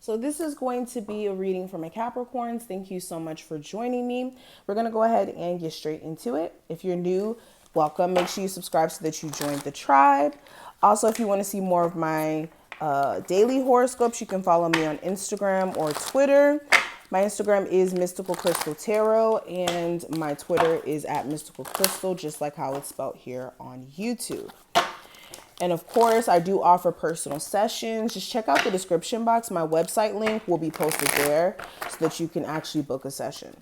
So this is going to be a reading for my Capricorns. Thank you so much for joining me. We're going to go ahead and get straight into it. If you're new, welcome. Make sure you subscribe so that you join the tribe. Also, if you want to see more of my daily horoscopes, you can follow me on Instagram or Twitter. My Instagram is Mystical Crystal Tarot and my Twitter is at Mystical Crystal, just like how it's spelled here on YouTube. And of course, I do offer personal sessions. Just check out the description box. My website link will be posted there so that you can actually book a session.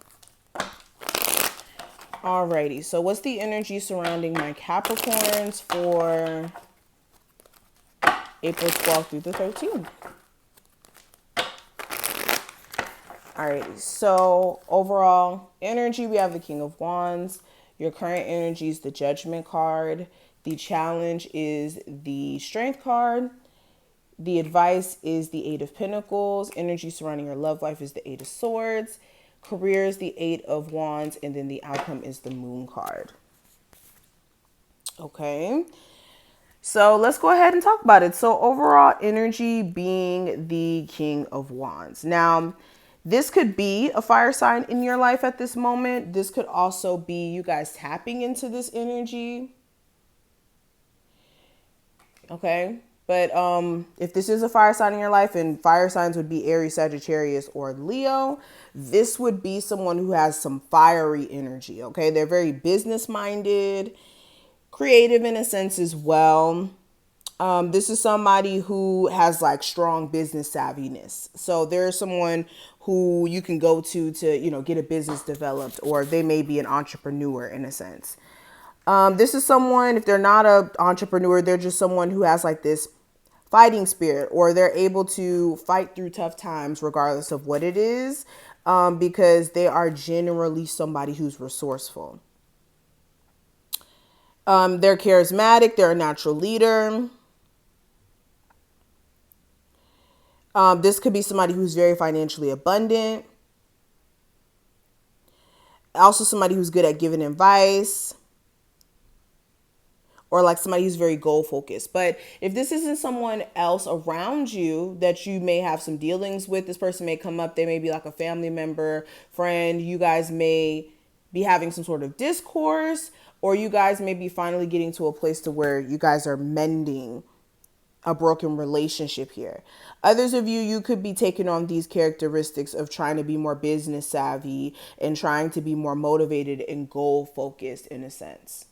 Alrighty, so what's the energy surrounding my Capricorns for April 12th through the 13th? Alrighty, so overall energy, we have the King of Wands. Your current energy is the Judgment card. The challenge is the Strength card. The advice is the Eight of Pentacles. Energy surrounding your love life is the Eight of Swords. Career is the Eight of Wands. And then the outcome is the Moon card. Okay. So let's go ahead and talk about it. So overall energy being the King of Wands. Now, this could be a fire sign in your life at this moment. This could also be you guys tapping into this energy. Okay. But if this is a fire sign in your life, and fire signs would be Aries, Sagittarius, or Leo, this would be someone who has some fiery energy. Okay. They're very business minded, creative in a sense as well. This is somebody who has like strong business savviness. So there's someone who you can go to, get a business developed, or they may be an entrepreneur in a sense. This is someone, if they're not an entrepreneur, they're just someone who has like this fighting spirit, or they're able to fight through tough times regardless of what it is, because they are generally somebody who's resourceful. They're charismatic. They're a natural leader. This could be somebody who's very financially abundant. Also somebody who's good at giving advice. Or like somebody who's very goal focused. But if this isn't someone else around you that you may have some dealings with, this person may come up. They may be like a family member, friend. You guys may be having some sort of discourse, or you guys may be finally getting to a place to where you guys are mending a broken relationship here. Others of you could be taking on these characteristics of trying to be more business savvy and trying to be more motivated and goal focused in a sense.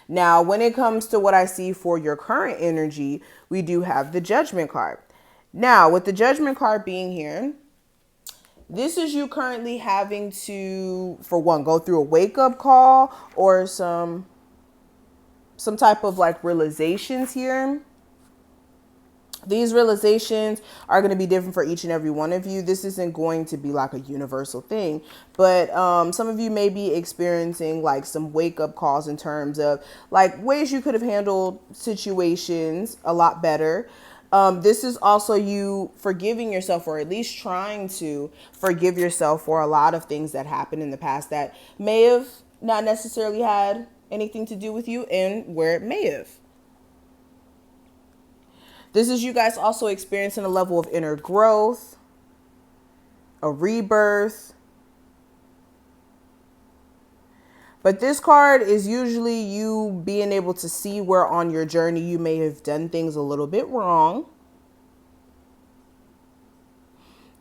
Now, when it comes to what I see for your current energy, we do have the Judgment card. Now, with the Judgment card being here, this is you currently having to, for one, go through a wake-up call or some type of like realizations here. These realizations are going to be different for each and every one of you. This isn't going to be like a universal thing, but some of you may be experiencing like some wake-up calls in terms of like ways you could have handled situations a lot better. This is also you forgiving yourself, or at least trying to forgive yourself for a lot of things that happened in the past that may have not necessarily had anything to do with you, and where it may have. This is you guys also experiencing a level of inner growth, a rebirth. But this card is usually you being able to see where on your journey you may have done things a little bit wrong.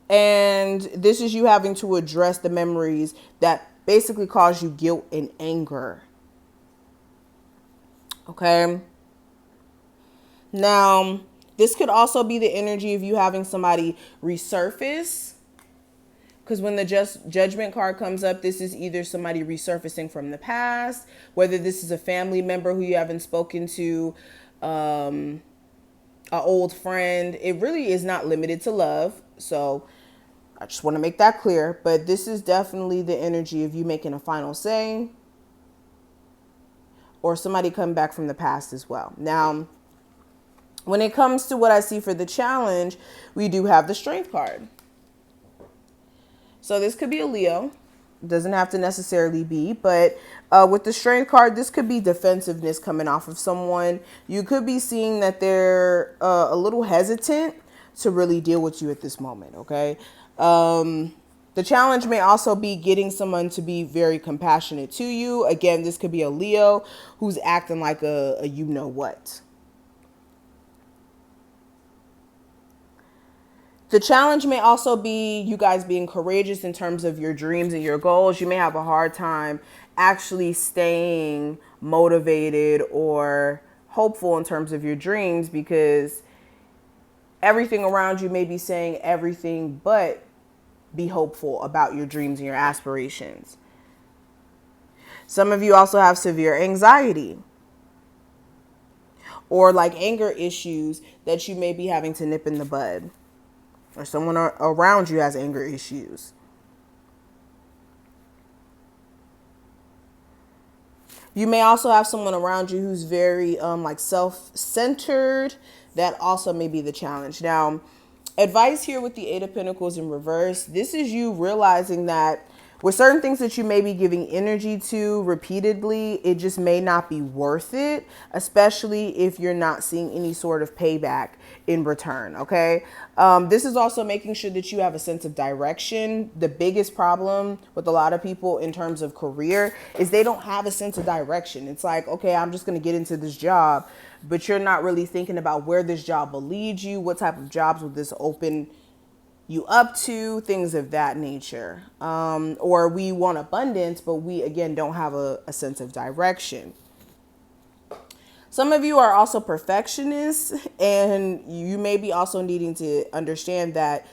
And this is you having to address the memories that basically cause you guilt and anger. Okay. Now, this could also be the energy of you having somebody resurface. Because when the Judgment card comes up, this is either somebody resurfacing from the past, whether this is a family member who you haven't spoken to, an old friend. It really is not limited to love. So I just want to make that clear. But this is definitely the energy of you making a final say, or somebody coming back from the past as well. Now, when it comes to what I see for the challenge, we do have the Strength card. So this could be a Leo. It doesn't have to necessarily be, but with the Strength card, this could be defensiveness coming off of someone. You could be seeing that they're a little hesitant to really deal with you at this moment, okay? The challenge may also be getting someone to be very compassionate to you. Again, this could be a Leo who's acting like a you know what. The challenge may also be you guys being courageous in terms of your dreams and your goals. You may have a hard time actually staying motivated or hopeful in terms of your dreams because everything around you may be saying everything but be hopeful about your dreams and your aspirations. Some of you also have severe anxiety or like anger issues that you may be having to nip in the bud, or someone around you has anger issues. You may also have someone around you who's very like self-centered. That also may be the challenge. Now, advice here with the Eight of Pentacles in reverse. This is you realizing that with certain things that you may be giving energy to repeatedly, it just may not be worth it, especially if you're not seeing any sort of payback in return, okay? This is also making sure that you have a sense of direction. The biggest problem with a lot of people in terms of career is they don't have a sense of direction. It's like, okay, I'm just going to get into this job, but you're not really thinking about where this job will lead you, what type of jobs will this open you up to, things of that nature. Or we want abundance, but we, again, don't have a sense of direction. Some of you are also perfectionists, and you may be also needing to understand that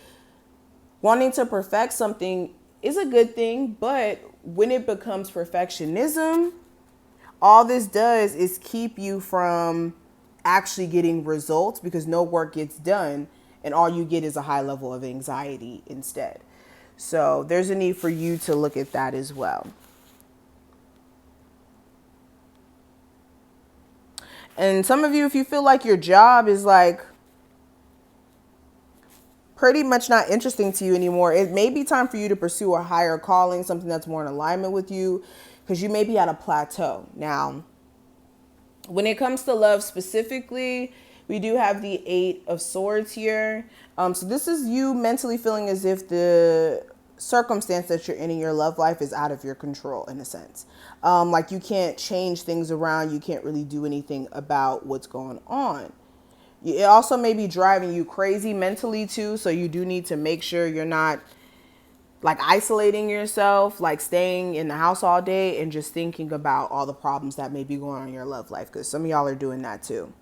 wanting to perfect something is a good thing, but when it becomes perfectionism, all this does is keep you from actually getting results because no work gets done and all you get is a high level of anxiety instead. So there's a need for you to look at that as well. And some of you, if you feel like your job is like pretty much not interesting to you anymore, it may be time for you to pursue a higher calling, something that's more in alignment with you, because you may be at a plateau. Now, when it comes to love specifically, we do have the Eight of Swords here. So this is you mentally feeling as if the circumstance that you're in your love life is out of your control in a sense. Like you can't change things around. You can't really do anything about what's going on. It also may be driving you crazy mentally too. So you do need to make sure you're not like isolating yourself, like staying in the house all day and just thinking about all the problems that may be going on in your love life. Because some of y'all are doing that too.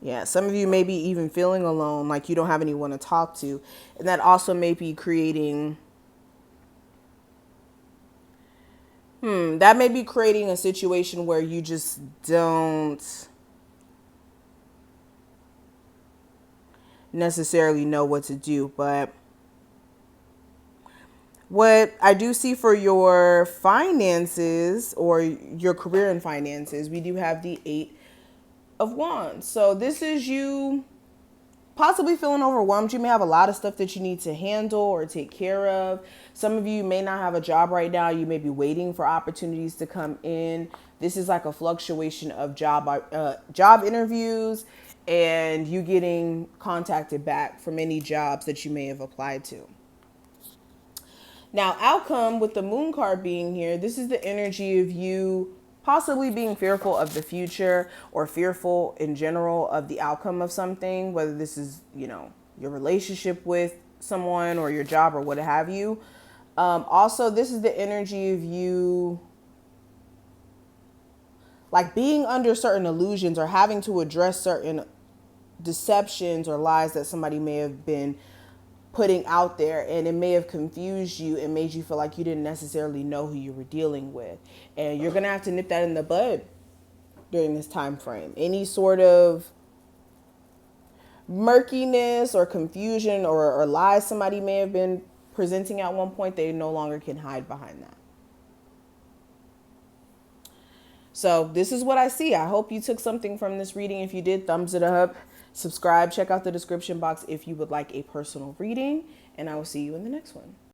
Yeah, some of you may be even feeling alone, like you don't have anyone to talk to. And that also may be creating, that may be creating a situation where you just don't necessarily know what to do. But what I do see for your finances or your career and finances, we do have the Eight of Wands. So this is you possibly feeling overwhelmed. You may have a lot of stuff that you need to handle or take care of. Some of you may not have a job right now. You may be waiting for opportunities to come in. This is like a fluctuation of job interviews and you getting contacted back from any jobs that you may have applied to. Now, outcome with the Moon card being here, this is the energy of you possibly being fearful of the future or fearful in general of the outcome of something, whether this is, your relationship with someone or your job or what have you. Also, this is the energy of you like being under certain illusions or having to address certain deceptions or lies that somebody may have been putting out there, and it may have confused you and made you feel like you didn't necessarily know who you were dealing with. And you're going to have to nip that in the bud during this time frame. Any sort of murkiness or confusion or lies somebody may have been presenting at one point, they no longer can hide behind that. So this is what I see. I hope you took something from this reading. If you did, thumbs it up. Subscribe. Check out the description box if you would like a personal reading. And I will see you in the next one.